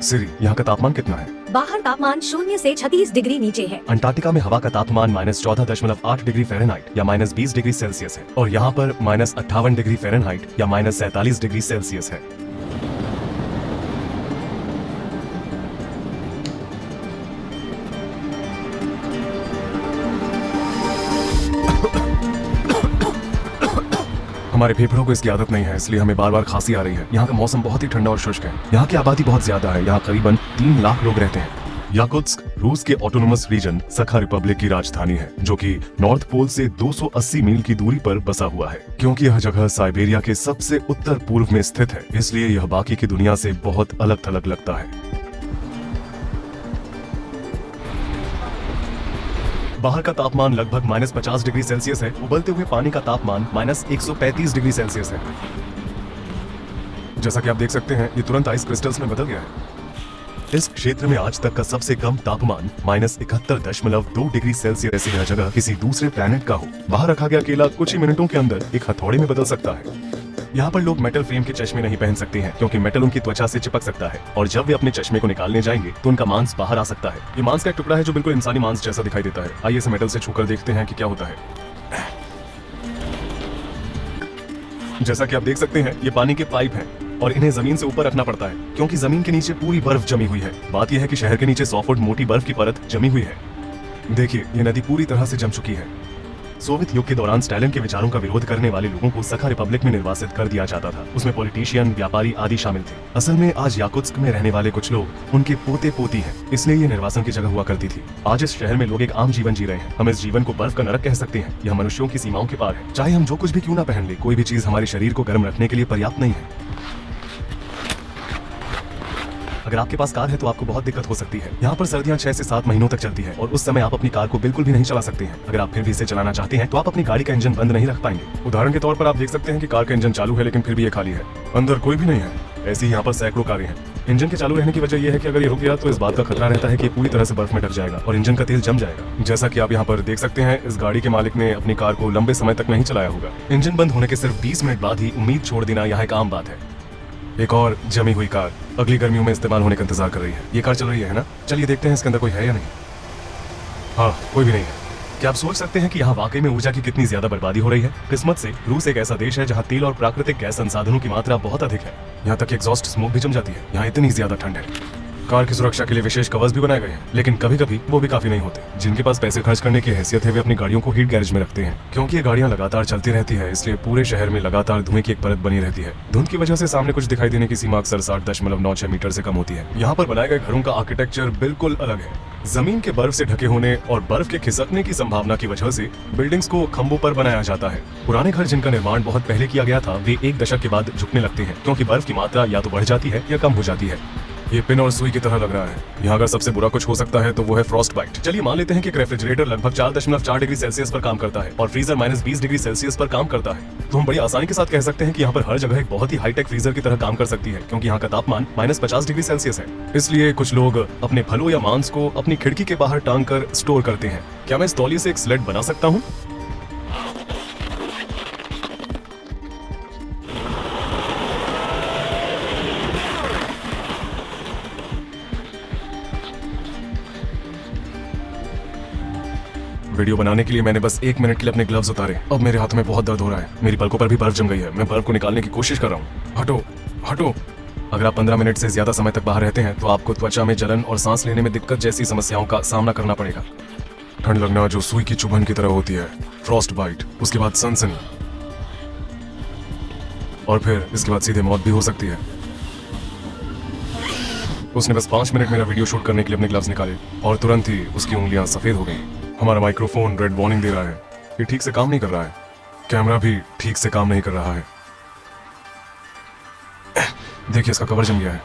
सिरी, यहाँ का तापमान कितना है? बाहर तापमान 0 से 36 डिग्री नीचे है। अंटार्कटिका में हवा का तापमान -14.8 डिग्री फ़ारेनहाइट या -20 डिग्री सेल्सियस है और यहाँ पर -58 डिग्री फ़ारेनहाइट या -47 डिग्री सेल्सियस है। हमारे फेफड़ों को इसकी आदत नहीं है, इसलिए हमें बार बार खांसी आ रही है। यहाँ का मौसम बहुत ही ठंडा और शुष्क है। यहाँ की आबादी बहुत ज्यादा है। यहाँ करीबन 3 लाख लोग रहते हैं। याकुत्स्क रूस के ऑटोनोमस रीजन सखा रिपब्लिक की राजधानी है, जो कि नॉर्थ पोल से 280 मील की दूरी पर बसा हुआ है। क्योंकि यह जगह साइबेरिया के सबसे उत्तर पूर्व में स्थित है, इसलिए यह बाकी की दुनिया से बहुत अलग थलग लगता है। बाहर का तापमान लगभग -50 डिग्री सेल्सियस है। उबलते हुए पानी का तापमान -135 डिग्री सेल्सियस है। जैसा कि आप देख सकते हैं, ये तुरंत आइस क्रिस्टल्स में बदल गया है। इस क्षेत्र में आज तक का सबसे कम तापमान -71.2 डिग्री सेल्सियस। यह जगह किसी दूसरे प्लेनेट का हो। बाहर रखा गया केला कुछ ही मिनटों के अंदर एक हथौड़े में बदल सकता है। यहाँ पर लोग मेटल फ्रेम के चश्मे नहीं पहन सकते हैं, क्योंकि मेटल उनकी त्वचा से चिपक सकता है और जब वे अपने चश्मे को निकालने जाएंगे तो उनका मांस बाहर आ सकता है। ये मांस का एक टुकड़ा है जो बिल्कुल इंसानी मांस जैसा दिखाई देता है। आइए इसे मेटल से छूकर देखते हैं कि क्या होता है। जैसा कि आप देख सकते हैं, ये पानी के पाइप हैं और इन्हें जमीन से ऊपर रखना पड़ता है, क्योंकि जमीन के नीचे पूरी बर्फ जमी हुई है। बात यह है कि शहर के नीचे 100 फुट मोटी बर्फ की परत जमी हुई है। देखिए, ये नदी पूरी तरह से जम चुकी है। सोवियत युग के दौरान स्टालिन के विचारों का विरोध करने वाले लोगों को सखा रिपब्लिक में निर्वासित कर दिया जाता था। उसमें पॉलिटिशियन, व्यापारी आदि शामिल थे। असल में आज याकुत्स्क में रहने वाले कुछ लोग उनके पोते पोती हैं, इसलिए ये निर्वासन की जगह हुआ करती थी। आज इस शहर में लोग एक आम जीवन जी रहे हैं। हम इस जीवन को बर्फ का नरक कह सकते हैं। यह मनुष्यों की सीमाओं के पार है। चाहे हम जो कुछ भी क्यों ना पहन ले, कोई भी चीज हमारे शरीर को गर्म रखने के लिए पर्याप्त नहीं है। अगर आपके पास कार है तो आपको बहुत दिक्कत हो सकती है। यहाँ पर सर्दियाँ 6 से 7 महीनों तक चलती है और उस समय आप अपनी कार को बिल्कुल भी नहीं चला सकते हैं। अगर आप फिर भी इसे चलाना चाहते हैं तो आप अपनी गाड़ी का इंजन बंद नहीं रख पाएंगे। उदाहरण के तौर पर आप देख सकते हैं कि कार का इंजन चालू है, लेकिन फिर भी ये खाली है। अंदर कोई भी नहीं है। ऐसी यहाँ पर सैकड़ों कारें हैं। इंजन के चालू रहने की वजह यह है कि अगर ये रुक गया तो इस बात का खतरा रहता है कि पूरी तरह से बर्फ में ढक जाएगा और इंजन का तेल जम जाएगा। जैसा कि आप यहाँ पर देख सकते हैं, इस गाड़ी के मालिक ने अपनी कार को लंबे समय तक नहीं चलाया होगा। इंजन बंद होने के सिर्फ 20 मिनट बाद ही उम्मीद छोड़ देना यहाँ एक आम बात है। एक और जमी हुई कार अगली गर्मियों में इस्तेमाल होने का इंतजार कर रही है। ये कार चल रही है ना? चलिए देखते हैं इसके अंदर कोई है या नहीं। हाँ, कोई भी नहीं है। क्या आप सोच सकते हैं कि यहाँ वाकई में ऊर्जा की कितनी ज्यादा बर्बादी हो रही है? किस्मत से रूस एक ऐसा देश है जहाँ तेल और प्राकृतिक गैस संसाधनों की मात्रा बहुत अधिक है। यहाँ तक एग्जॉस्ट स्मोक भी जम जाती है। यहाँ इतनी ज्यादा ठंड है। कार की सुरक्षा के लिए विशेष कवर्स भी बनाए गए हैं, लेकिन कभी कभी वो भी काफी नहीं होते। जिनके पास पैसे खर्च करने की हैसियत है, वे अपनी गाड़ियों को हीट गैरेज में रखते हैं। क्योंकि ये गाड़ियां लगातार चलती रहती है, इसलिए पूरे शहर में लगातार धुएं की एक परत बनी रहती है। धुंध की वजह से सामने कुछ दिखाई देने की सीमा अक्सर 60.96 मीटर से कम होती है। यहाँ पर बनाए गए घरों का आर्किटेक्चर बिल्कुल अलग है। जमीन के बर्फ से ढके होने और बर्फ के खिसकने की संभावना की वजह से बिल्डिंग्स को खंभों पर बनाया जाता है। पुराने घर जिनका निर्माण बहुत पहले किया गया था, वे एक दशक के बाद झुकने लगते हैं, क्योंकि बर्फ की मात्रा या तो बढ़ जाती है या कम हो जाती है। ये पिन और सुई की तरह लग रहा है। यहाँ अगर सबसे बुरा कुछ हो सकता है तो वो है फ्रॉस्ट बाइट। चलिए मान लेते हैं कि रेफ्रिजरेटर लगभग 4.4 डिग्री सेल्सियस पर काम करता है और फ्रीजर -20 डिग्री सेल्सियस पर काम करता है, तो हम बड़ी आसानी के साथ कह सकते हैं कि यहाँ पर हर जगह एक बहुत ही हाईटेक फ्रीजर की तरह काम कर सकती है, क्योंकि यहाँ का तापमान -50 डिग्री सेल्सियस है। इसलिए कुछ लोग अपने फलों या मांस को अपनी खिड़की के बाहर टांग कर स्टोर करते हैं। क्या मैं इस तौलिए से एक स्लेड बना सकता हूँ? वीडियो बनाने के लिए मैंने बस 1 मिनट के लिए अपने ग्लव्स उतारे। अब मेरे हाथ में बहुत दर्द हो रहा है। मेरी पलकों पर भी बर्फ जम गई है। मैं बर्फ को निकालने की कोशिश कर रहा हूँ। हटो, हटो। अगर आप 15 मिनट से ज्यादा समय तक बाहर रहते हैं तो आपको त्वचा में जलन और सांस लेने में दिक्कत जैसी समस्याओं का सामना करना पड़ेगा। ठंड लगना जो सुई की चुभन की तरह होती है, फ्रॉस्ट बाइट, उसके बाद सनसनी और फिर इसके बाद सीधे मौत भी हो सकती है। उसने बस 5 मिनट मेरा वीडियो शूट करने के लिए अपने ग्लव्स निकाले और तुरंत ही उसकी उंगलियां सफेद हो गईं। हमारा माइक्रोफोन रेड वार्निंग दे रहा है। ये ठीक से काम नहीं कर रहा है। कैमरा भी ठीक से काम नहीं कर रहा है। देखिए, इसका कवर जम गया है।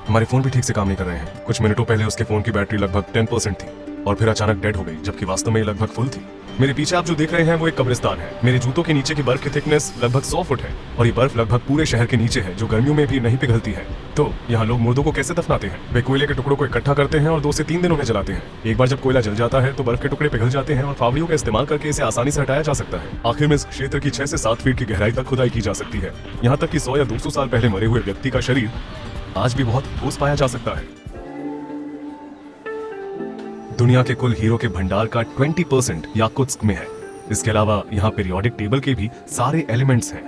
हमारे फोन भी ठीक से काम नहीं कर रहे हैं। कुछ मिनटों पहले उसके फोन की बैटरी लगभग 10% थी और फिर अचानक डेड हो गई, जबकि वास्तव में ये लगभग फुल थी। मेरे पीछे आप जो देख रहे हैं वो एक कब्रिस्तान है। मेरे जूतों के नीचे की बर्फ की थिकनेस लगभग 100 फुट है और ये बर्फ लगभग पूरे शहर के नीचे है, जो गर्मियों में भी नहीं पिघलती है। तो यहाँ लोग मुर्दों को कैसे दफनाते हैं? वे कोयले के टुकड़ों को इकट्ठा करते हैं और 2 से 3 दिन उन्हें जलाते हैं। एक बार जब कोयला जल जाता है तो बर्फ के टुकड़े पिघल जाते हैं और फावड़ियों का इस्तेमाल करके इसे आसानी से हटाया जा सकता है। आखिर में इस क्षेत्र की 6 से 7 फीट की गहराई तक खुदाई की जा सकती है। यहाँ तक कि 100 या 200 साल पहले मरे हुए व्यक्ति का शरीर आज भी बहुत ठोस पाया जा सकता है। दुनिया के कुल हीरो के भंडार का 20% याकुत्स्क में है। इसके अलावा यहाँ पीरियोडिक टेबल के भी सारे एलिमेंट्स हैं।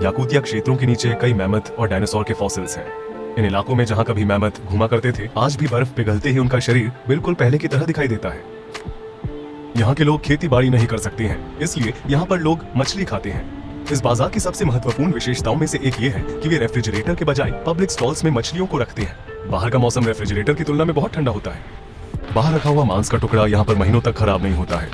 याकुतिया क्षेत्रों के नीचे कई मैमथ और डायनासोर के फॉसिल्स हैं। इन इलाकों में जहाँ कभी मैमथ घुमा करते थे, आज भी बर्फ पिघलते ही उनका शरीर बिल्कुल पहले की तरह दिखाई देता है। यहाँ के लोग खेती बाड़ी नहीं कर सकते हैं, इसलिए यहाँ पर लोग मछली खाते हैं। इस बाजार की सबसे महत्वपूर्ण विशेषताओं में से एक ये है कि वे रेफ्रिजरेटर के बजाय पब्लिक स्टॉल्स में मछलियों को रखते हैं। बाहर का मौसम रेफ्रिजरेटर की तुलना में बहुत ठंडा होता है। बाहर रखा हुआ मांस का टुकड़ा यहाँ पर महीनों तक खराब नहीं होता है।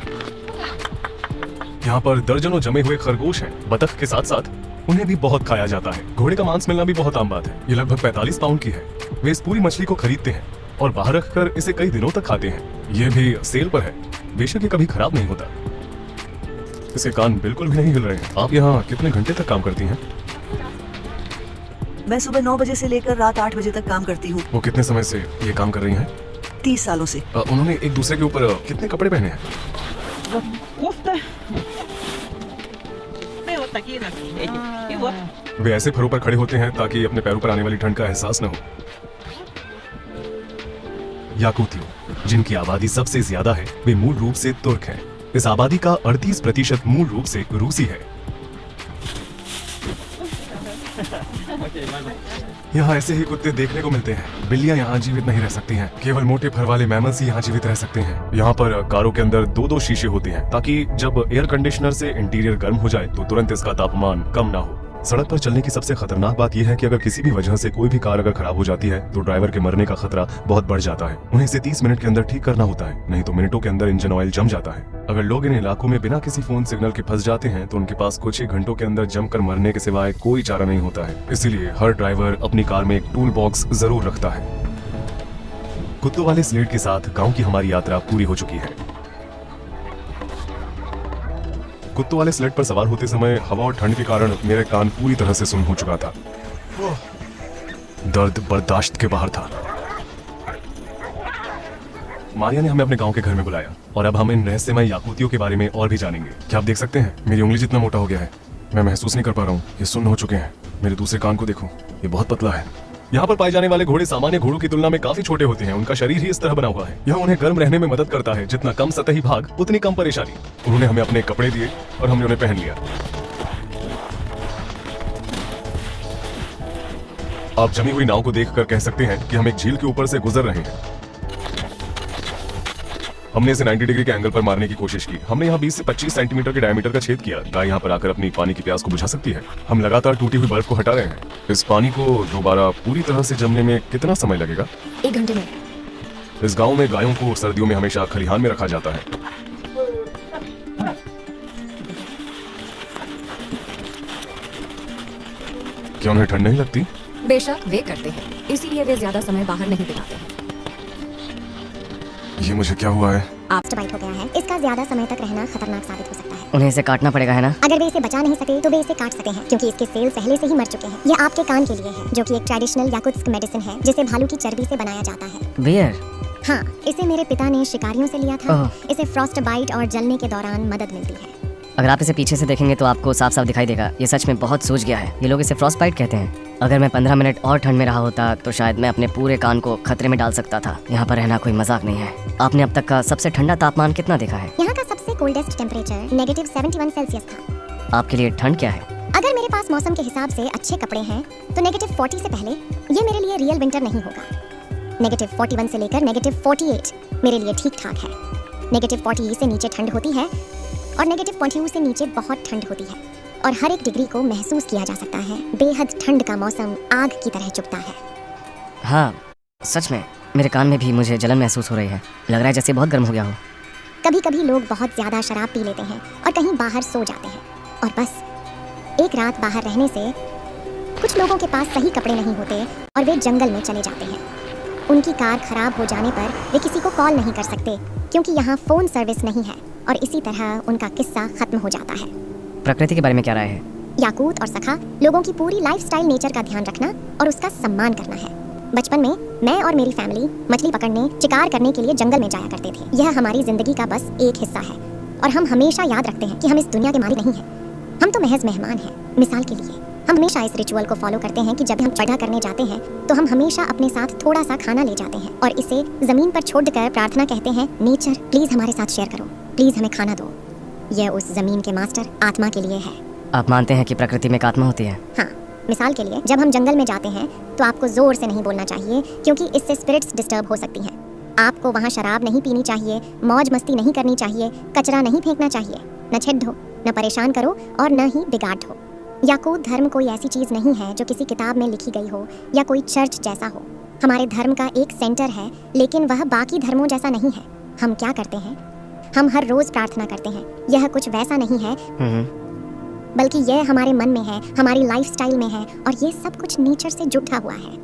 यहाँ पर दर्जनों जमे हुए खरगोश हैं। बतख के साथ साथ उन्हें भी बहुत खाया जाता है। घोड़े का मांस मिलना भी बहुत आम बात है। ये लगभग 45 पाउंड की है। वे इस पूरी मछली को खरीदते हैं और बाहर रखकर इसे कई दिनों तक खाते हैं। ये भी सेल पर है, बेशक ये कभी खराब नहीं होता। इसके कान बिल्कुल भी नहीं हिल रहे हैं। आप यहाँ कितने घंटे तक काम करती हैं? मैं सुबह 9 बजे से लेकर रात 8 बजे तक काम करती हूँ। वो कितने समय से ये काम कर रही हैं? 30 सालों से। उन्होंने एक दूसरे के ऊपर कितने कपड़े पहने हैं? वे ऐसे फरों पर खड़े होते हैं ताकि अपने पैरों पर आने वाली ठंड का एहसास न हो। याकुतियों, जिनकी आबादी सबसे ज्यादा है, वे मूल रूप से तुर्क हैं। इस आबादी का 38% मूल रूप से रूसी है। यहाँ ऐसे ही कुत्ते देखने को मिलते हैं। बिल्लियाँ यहाँ जीवित नहीं रह सकती हैं। केवल मोटे फर वाले मैमल्स ही यहाँ जीवित रह सकते हैं। यहाँ पर कारों के अंदर 2-2 शीशे होते हैं ताकि जब एयर कंडीशनर से इंटीरियर गर्म हो जाए तो तुरंत इसका तापमान कम ना हो। सड़क पर चलने की सबसे खतरनाक बात यह है कि अगर किसी भी वजह से कोई भी कार अगर खराब हो जाती है तो ड्राइवर के मरने का खतरा बहुत बढ़ जाता है। उन्हें इसे 30 मिनट के अंदर ठीक करना होता है, नहीं तो मिनटों के अंदर इंजन ऑयल जम जाता है। अगर लोग इन इलाकों में बिना किसी फोन सिग्नल के फंस जाते हैं तो उनके पास कुछ ही घंटों के अंदर जमकर मरने के सिवाय कोई चारा नहीं होता है। इसीलिए हर ड्राइवर अपनी कार में एक टूल बॉक्स जरूर रखता है। कुत्तों वाले स्लेट के साथ गाँव की हमारी यात्रा पूरी हो चुकी है। कुत्तों वाले स्लेट पर सवार होते समय हवा और ठंड के कारण मेरे कान पूरी तरह से सुन्न हो चुका था। दर्द बर्दाश्त के बाहर था। मारिया ने हमें अपने गांव के घर में बुलाया और अब हम इन रहस्यमय याकुतियों के बारे में और भी जानेंगे। क्या आप देख सकते हैं, मेरी उंगली जितना मोटा हो गया है। मैं महसूस नहीं कर पा रहा हूँ। ये सुन्न हो चुके हैं। मेरे दूसरे कान को देखो, ये बहुत पतला है। यहाँ पर पाए जाने वाले घोड़े सामान्य घोड़ों की तुलना में काफी छोटे होते हैं। उनका शरीर ही इस तरह बना हुआ है। यह उन्हें गर्म रहने में मदद करता है। जितना कम सतही भाग उतनी कम परेशानी। उन्होंने हमें अपने कपड़े दिए और हमने उन्हें पहन लिया। आप जमी हुई नाव को देखकर कह सकते हैं कि हम एक झील के ऊपर से गुजर रहे हैं। हमने इसे 90 डिग्री के एंगल पर मारने की कोशिश की। हमने यहाँ 20 से 25 सेंटीमीटर के डायमीटर का छेद किया। गाय यहाँ पर आकर अपनी पानी की प्यास को बुझा सकती है। हम लगातार टूटी हुई बर्फ को हटा रहे हैं। इस पानी को दोबारा पूरी तरह से जमने में कितना समय लगेगा? 1 घंटे में। इस गांव में गायों को सर्दियों में हमेशा खलिहान में रखा जाता है। क्या उन्हें ठंड नहीं लगती? बेशक वे करते हैं, इसीलिए वे ज्यादा समय बाहर नहीं बिताते हैं। ये मुझे क्या हुआ है? आप बाइट हो गया है। इसका ज्यादा समय तक रहना खतरनाक साबित हो सकता है। उन्हें इसे काटना पड़ेगा, है ना? अगर वे इसे बचा नहीं सके तो वे इसे काट सकते हैं, क्योंकि इसके सेल पहले से ही मर चुके हैं। ये आपके कान के लिए है, जो कि एक ट्रेडिशनल याकुत्स्क मेडिसिन है जिसे भालू की चर्बी से बनाया जाता है। बियर? हाँ, इसे मेरे पिता ने शिकारियों से लिया था। ओह। इसे फ्रॉस्ट बाइट और जलने के दौरान मदद मिलती है। अगर आप इसे पीछे से देखेंगे तो आपको साफ साफ दिखाई देगा। ये सच में बहुत सूज गया है। ये लोग इसे फ्रॉस्ट बाइट कहते हैं। अगर मैं 15 मिनट और ठंड में रहा होता तो शायद मैं अपने पूरे कान को खतरे में डाल सकता था। यहाँ पर रहना कोई मजाक नहीं है। आपने अब तक का सबसे ठंडा तापमान कितना देखा है? यहाँ का सबसे कोल्डेस्ट टेम्परेचर -71 सेल्सियस था। आपके लिए ठंड क्या है? अगर मेरे पास मौसम के हिसाब से अच्छे कपड़े हैं तो -40 से पहले ये मेरे लिए रियल विंटर नहीं होगा। -41 से लेकर -48 मेरे लिए ठीक ठाक है। -40 से नीचे ठंड होती है और -22 से नीचे बहुत ठंड होती है और हर एक डिग्री को महसूस किया जा सकता है। बेहद ठंड का मौसम आग की तरह चुभता है। हाँ, सच में मेरे कान में भी मुझे जलन महसूस हो रही है। लग रहा है जैसे बहुत गर्म हो गया हो। कभी कभी लोग बहुत ज्यादा शराब पी लेते हैं और कहीं बाहर सो जाते हैं और बस एक रात बाहर रहने से कुछ लोगों के पास सही कपड़े नहीं होते और वे जंगल में चले जाते हैं। उनकी कार खराब हो जाने पर वे किसी को कॉल नहीं कर सकते क्योंकि यहाँ फोन सर्विस नहीं है और इसी तरह उनका किस्सा खत्म हो जाता है। प्रकृति के बारे में क्या राय है? याकूत और सखा लोगों की पूरी लाइफस्टाइल नेचर का ध्यान रखना और उसका सम्मान करना है। बचपन में मैं और मेरी फैमिली मछली पकड़ने, शिकार करने के लिए जंगल में जाया करते थे। यह हमारी जिंदगी का बस एक हिस्सा है और हम हमेशा याद रखते हैं कि हम इस दुनिया के मालिक नहीं हैं। हम तो महज मेहमान हैं। मिसाल के लिए हम हमेशा इस रिचुअल को फॉलो करते हैं कि जब हम चढ़ा करने जाते हैं तो हम हमेशा अपने साथ थोड़ा सा खाना ले जाते हैं और इसे जमीन पर छोड़कर प्रार्थना कहते हैं, नेचर प्लीज हमारे साथ शेयर करो, प्लीज हमें खाना दो। यह उस जमीन के मास्टर आत्मा के लिए है। आप मानते हैं कि प्रकृति में एक आत्मा होती है? हाँ, मिसाल के लिए जब हम जंगल में जाते हैं तो आपको जोर से नहीं बोलना चाहिए क्योंकि इससे स्पिरिट्स डिस्टर्ब हो सकती हैं। आपको वहाँ शराब नहीं पीनी चाहिए, मौज मस्ती नहीं करनी चाहिए, कचरा नहीं फेंकना चाहिए, न छेड़ो, न परेशान करो और न ही बिगाड़ हो। याकूत धर्म कोई ऐसी चीज़ नहीं है जो किसी किताब में लिखी गई हो या कोई चर्च जैसा हो। हमारे धर्म का एक सेंटर है, लेकिन वह बाकी धर्मों जैसा नहीं है। हम क्या करते हैं? हम हर रोज प्रार्थना करते हैं। यह कुछ वैसा नहीं है, बल्कि यह हमारे मन में है, हमारी लाइफस्टाइल में है और ये सब कुछ नेचर से जुड़ा हुआ है।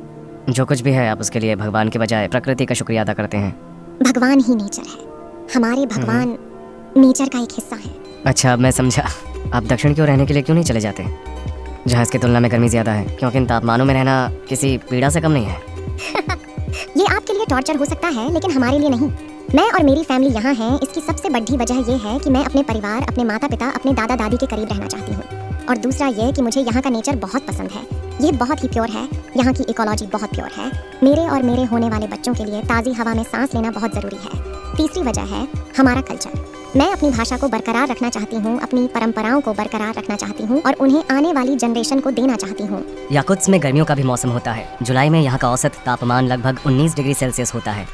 जो कुछ भी है आप उसके लिए भगवान के बजाय प्रकृति का शुक्रिया अदा करते हैं। भगवान ही नेचर है, हमारे भगवान नेचर का एक हिस्सा है। अच्छा, मैं समझा। आप दक्षिण की ओर रहने के लिए क्यों नहीं चले जाते, जहाँ इसकी तुलना में गर्मी ज्यादा है? क्योंकि इन तापमानों में रहना किसी पीड़ा से कम नहीं है। ये आपके लिए टॉर्चर हो सकता है, लेकिन हमारे लिए नहीं। मैं और मेरी फैमिली यहाँ है, इसकी सबसे बड़ी वजह यह है कि मैं अपने परिवार, अपने माता पिता, अपने दादा दादी के करीब रहना चाहती हूँ। और दूसरा ये कि मुझे यहाँ का नेचर बहुत पसंद है। ये बहुत ही प्योर है, यहाँ की इकोलॉजी बहुत प्योर है। मेरे और मेरे होने वाले बच्चों के लिए ताज़ी हवा में सांस लेना बहुत ज़रूरी है। तीसरी वजह है हमारा कल्चर। मैं अपनी भाषा को बरकरार रखना चाहती हूँ, अपनी परंपराओं को बरकरार रखना चाहती हूँ और उन्हें आने वाली जनरेशन को देना चाहती हूँ। याकुत्स्क में गर्मियों का भी मौसम होता है। जुलाई में यहाँ का औसत तापमान लगभग 19 डिग्री सेल्सियस होता है।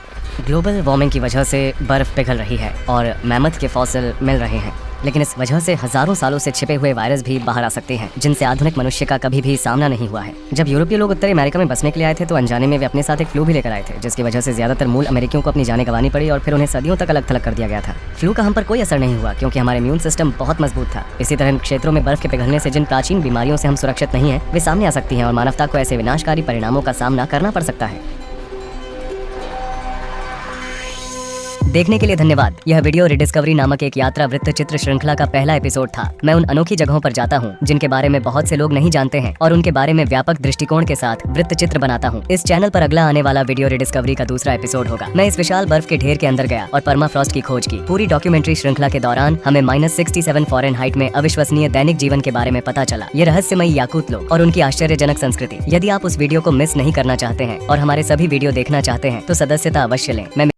ग्लोबल वार्मिंग की वजह से बर्फ पिघल रही है और मैमथ के फॉसिल मिल रहे हैं, लेकिन इस वजह से हजारों सालों से छिपे हुए वायरस भी बाहर आ सकते हैं, जिनसे आधुनिक मनुष्य का कभी भी सामना नहीं हुआ है। जब यूरोपीय लोग उत्तरी अमेरिका में बसने के लिए आए थे तो अनजाने में वे अपने साथ एक फ्लू भी लेकर आए थे, जिसकी वजह से ज्यादातर मूल अमेरिकियों को अपनी जानें गंवानी पड़ी और फिर उन्हें सदियों तक अलग थलग कर दिया गया था। फ्लू का हम पर कोई असर नहीं हुआ क्योंकि हमारा इम्यून सिस्टम बहुत मजबूत था। इसी तरह इन क्षेत्रों में बर्फ के पिघलने से जिन प्राचीन बीमारियों से हम सुरक्षित नहीं है वे सामने आ सकती हैं और मानवता को ऐसे विनाशकारी परिणामों का सामना करना पड़ सकता है। देखने के लिए धन्यवाद। यह वीडियो रिडिस्कवरी नामक एक यात्रा वृत्त चित्र श्रृंखला का पहला एपिसोड था। मैं उन अनोखी जगहों पर जाता हूँ जिनके बारे में बहुत से लोग नहीं जानते हैं और उनके बारे में व्यापक दृष्टिकोण के साथ वृत्त चित्र बनाता हूँ। इस चैनल पर अगला आने वाला वीडियो रिडिस्कवरी का दूसरा एपिसोड होगा। मैं इस विशाल बर्फ के ढेर के अंदर गया और परमाफ्रॉस्ट की खोज की। पूरी डॉक्यूमेंट्री श्रृंखला के दौरान हमें -67 फ़ारेनहाइट में अविश्वसनीय दैनिक जीवन के बारे में पता चला। ये रहस्यमयी याकूत लोग और उनकी आश्चर्यजनक संस्कृति। यदि आप उस वीडियो को मिस नहीं करना चाहते हैं और हमारे सभी वीडियो देखना चाहते हैं तो सदस्यता अवश्य लें। मैं